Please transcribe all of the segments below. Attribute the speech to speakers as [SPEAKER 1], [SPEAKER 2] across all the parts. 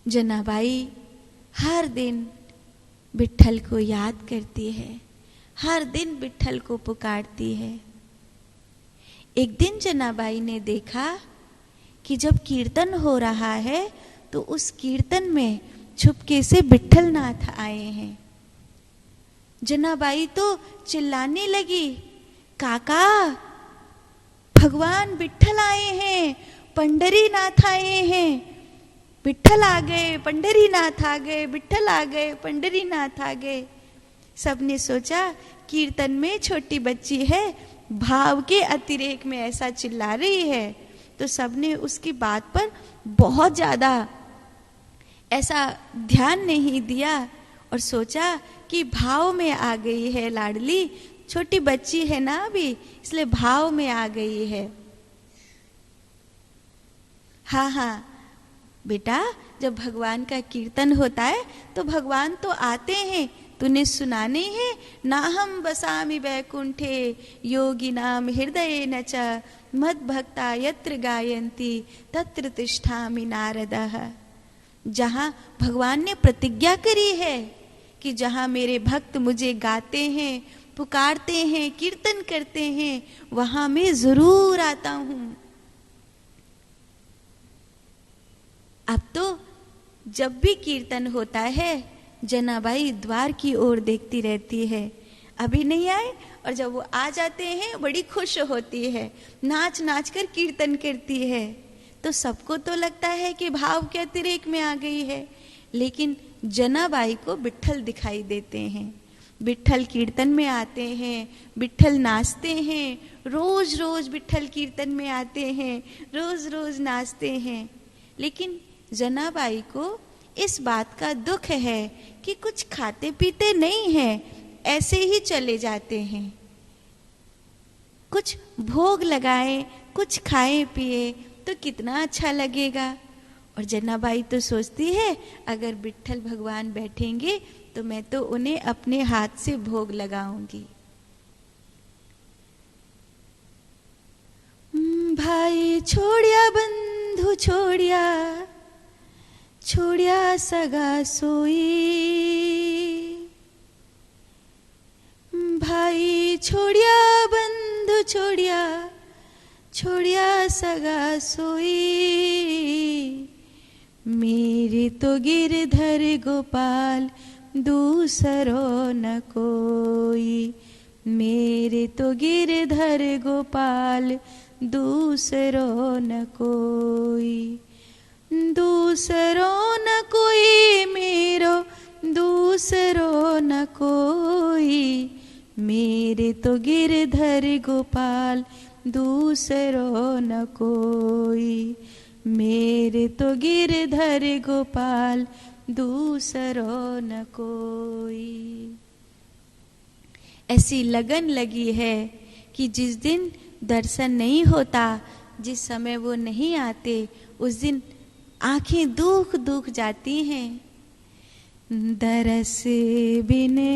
[SPEAKER 1] जनाबाई हर दिन विट्ठल को याद करती है, हर दिन विट्ठल को पुकारती है। एक दिन जनाबाई ने देखा कि जब कीर्तन हो रहा है तो उस कीर्तन में छुपके से विट्ठल नाथ आए हैं। जनाबाई तो चिल्लाने लगी, काका भगवान विट्ठल आए हैं, पंढरीनाथ आए हैं, विट्ठल आ गए, पंढरीनाथ आ गए, विट्ठल आ गए, पंढरीनाथ आ गए। सबने सोचा कीर्तन में छोटी बच्ची है, भाव के अतिरेक में ऐसा चिल्ला रही है, तो सबने उसकी बात पर बहुत ज्यादा ऐसा ध्यान नहीं दिया और सोचा कि भाव में आ गई है लाडली, छोटी बच्ची है ना अभी, इसलिए भाव में आ गई है। हाँ हाँ बेटा, जब भगवान का कीर्तन होता है तो भगवान तो आते हैं, तूने सुना नहीं है, ना हम बसामि वैकुंठे योगिनाम हृदये न च मद्भक्ता यत्र गायन्ति तत्र तिष्ठामि नारदः। जहाँ भगवान ने प्रतिज्ञा करी है कि जहाँ मेरे भक्त मुझे गाते हैं, पुकारते हैं, कीर्तन करते हैं, वहां मैं जरूर आता हूं। अब तो जब भी कीर्तन होता है जनाबाई द्वार की ओर देखती रहती है, अभी नहीं आए, और जब वो आ जाते हैं बड़ी खुश होती है, नाच नाच कर कीर्तन करती है। तो सबको तो लगता है कि भाव के अतिरेक में आ गई है, लेकिन जनाबाई को विट्ठल दिखाई देते हैं। विट्ठल कीर्तन में आते हैं, विट्ठल नाचते हैं, रोज रोज विट्ठल कीर्तन में आते हैं, रोज रोज नाचते हैं। लेकिन जनाबाई को इस बात का दुख है कि कुछ खाते पीते नहीं हैं, ऐसे ही चले जाते हैं। कुछ भोग लगाए, कुछ खाए पिए तो कितना अच्छा लगेगा। और जनाबाई तो सोचती है अगर विट्ठल भगवान बैठेंगे तो मैं तो उन्हें अपने हाथ से भोग लगाऊंगी। भाई छोड़िया बंधु छोड़िया, छोड़िया सगा सोई, भाई छोड़िया बंधु छोड़िया, छोड़िया सगा सोई, मेरे तो गिरधर गोपाल दूसरो न कोई, मेरे तो गिरधर गोपाल दूसरो न कोई, दूसरो न कोई मेरो दूसरो न कोई, मेरे तो गिरधर गोपाल दूसरो न कोई, मेरे तो गिरधर गोपाल दूसरो न कोई। ऐसी लगन लगी है कि जिस दिन दर्शन नहीं होता, जिस समय वो नहीं आते, उस दिन आंखें दुख दुख जाती हैं। दरस बिने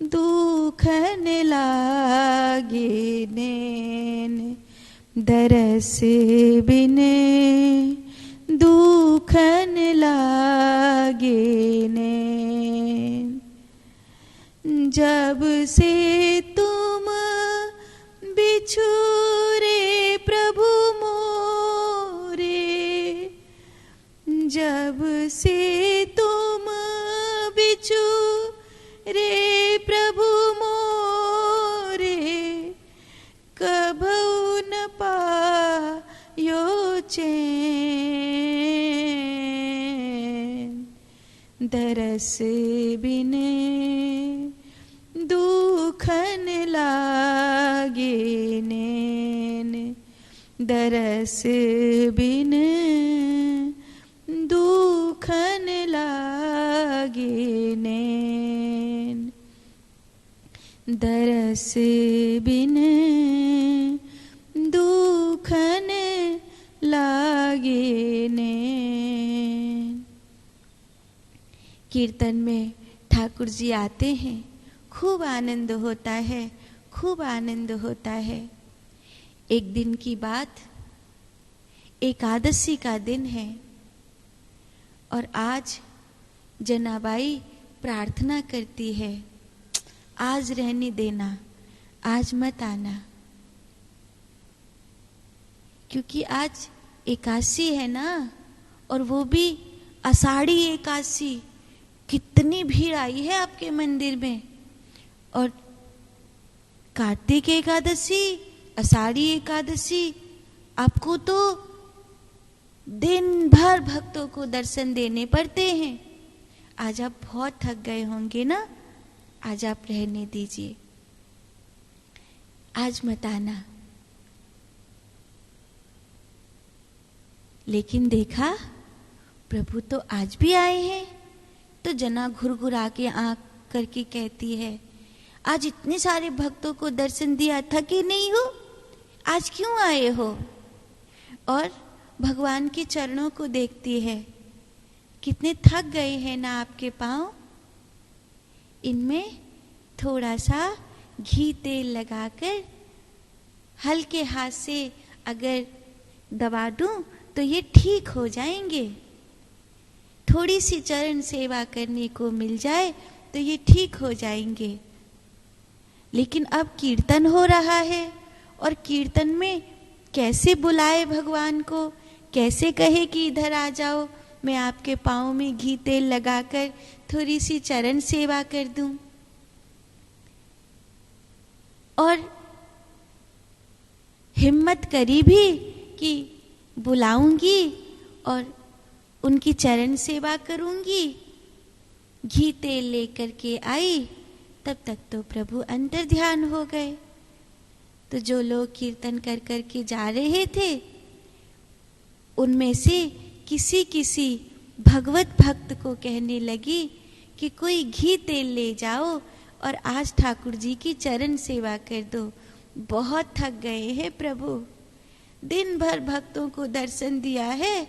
[SPEAKER 1] दुखन लागे नैन, दरस बिने दुखन लागे नैन, जब से तुम बिछुरे प्रभु मोरे, जब से तुम बिछुरे प्रभु मोरे, कभू न पायो चैन, दरस बिने दुखन लागे नैन, दरस बिने दुखन लागे नैन, दरस बिने दुखन लागे नैन। कीर्तन में ठाकुर जी आते हैं, खूब आनंद होता है, खूब आनंद होता है। एक दिन की बात, एकादशी का दिन है और आज जनाबाई प्रार्थना करती है, आज रहने देना, आज मत आना, क्योंकि आज एकादशी है ना, और वो भी आषाढ़ी एकादशी। कितनी भीड़ आई है आपके मंदिर में। और कार्तिक एकादशी, आषाढ़ी एकादशी, आपको तो दिन भर भक्तों को दर्शन देने पड़ते हैं। आज आप बहुत थक गए होंगे ना, आज आप रहने दीजिए, आज मत आना। लेकिन देखा, प्रभु तो आज भी आए हैं। तो जना घुरघुरा के आंख करके कहती है, आज इतने सारे भक्तों को दर्शन दिया, थके नहीं हो? आज क्यों आए हो? और भगवान के चरणों को देखती है, कितने थक गए हैं ना आपके पांव। इनमें थोड़ा सा घी तेल लगाकर हल्के हाथ से अगर दबा दूं तो ये ठीक हो जाएंगे। थोड़ी सी चरण सेवा करने को मिल जाए तो ये ठीक हो जाएंगे। लेकिन अब कीर्तन हो रहा है, और कीर्तन में कैसे बुलाए भगवान को, कैसे कहे कि इधर आ जाओ, मैं आपके पाँव में घी तेल लगाकर थोड़ी सी चरण सेवा कर दूं। और हिम्मत करी भी कि बुलाऊंगी और उनकी चरण सेवा करूंगी। घी तेल लेकर के आई, तब तक तो प्रभु अंतर ध्यान हो गए। तो जो लोग कीर्तन कर कर के जा रहे थे, उनमें से किसी किसी भगवत भक्त को कहने लगी कि कोई घी तेल ले जाओ और आज ठाकुर जी की चरण सेवा कर दो। बहुत थक गए हैं प्रभु, दिन भर भक्तों को दर्शन दिया है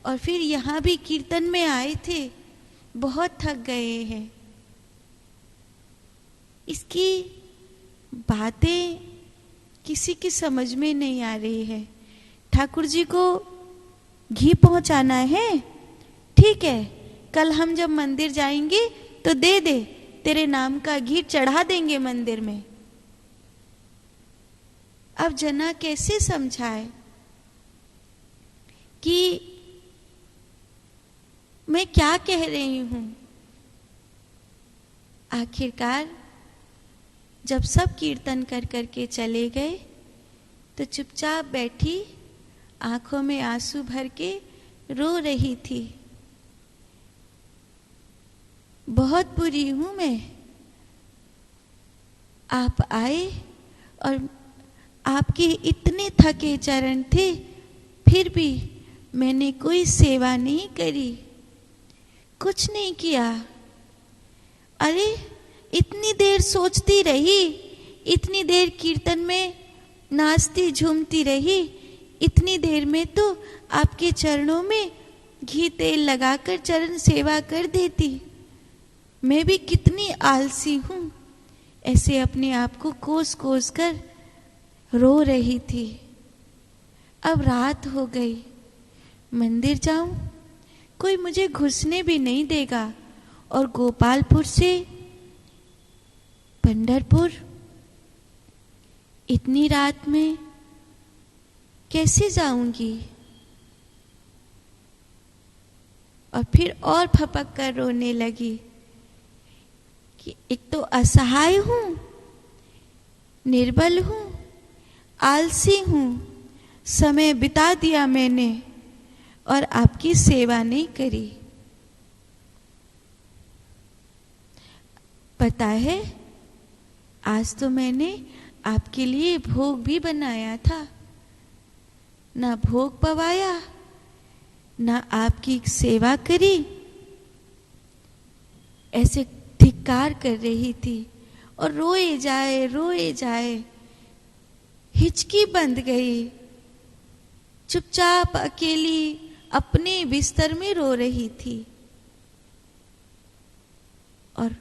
[SPEAKER 1] और फिर यहाँ भी कीर्तन में आए थे, बहुत थक गए हैं। इसकी बातें किसी की समझ में नहीं आ रही है। ठाकुर जी को घी पहुंचाना है, ठीक है, कल हम जब मंदिर जाएंगे तो दे दे, तेरे नाम का घी चढ़ा देंगे मंदिर में। अब जना कैसे समझाए कि मैं क्या कह रही हूं। आखिरकार जब सब कीर्तन कर कर के चले गए तो चुपचाप बैठी, आंखों में आंसू भर के रो रही थी। बहुत बुरी हूं मैं। आप आए और आपके इतने थके चरण थे, फिर भी मैंने कोई सेवा नहीं करी, कुछ नहीं किया। अरे इतनी देर सोचती रही, इतनी देर कीर्तन में नाचती झूमती रही, इतनी देर में तो आपके चरणों में घी तेल लगाकर चरण सेवा कर देती। मैं भी कितनी आलसी हूं, ऐसे अपने आप को कोस कोस कर रो रही थी। अब रात हो गई, मंदिर जाऊं, कोई मुझे घुसने भी नहीं देगा, और गोपालपुर से पंढरपुर इतनी रात में कैसे जाऊंगी। और फिर और फपक कर रोने लगी कि एक तो असहाय हूं, निर्बल हूं, आलसी हूं, समय बिता दिया मैंने और आपकी सेवा नहीं करी। पता है, आज तो मैंने आपके लिए भोग भी बनाया था, ना भोग पवाया, ना आपकी सेवा करी। ऐसे धिक्कार कर रही थी और रोए जाए, हिचकी बंध गई। चुपचाप अकेली अपने बिस्तर में रो रही थी। और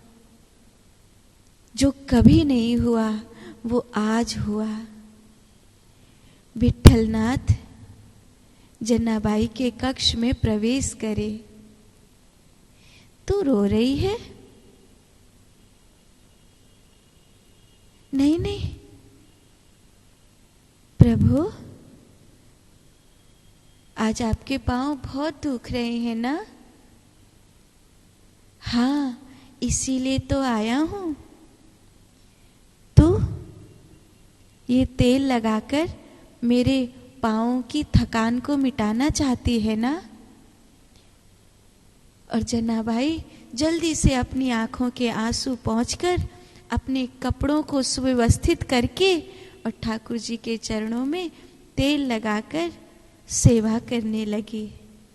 [SPEAKER 1] जो कभी नहीं हुआ वो आज हुआ। विठलनाथ जनाबाई के कक्ष में प्रवेश करे। तू रो रही है? नहीं नहीं प्रभु, आज आपके पांव बहुत दुख रहे हैं ना? हाँ, इसीलिए तो आया हूं। तो ये तेल लगाकर मेरे पांवों की थकान को मिटाना चाहती है ना? और जनाबाई जल्दी से अपनी आंखों के आंसू पोंछकर अपने कपड़ों को सुव्यवस्थित करके और ठाकुर जी के चरणों में तेल लगाकर सेवा करने लगी।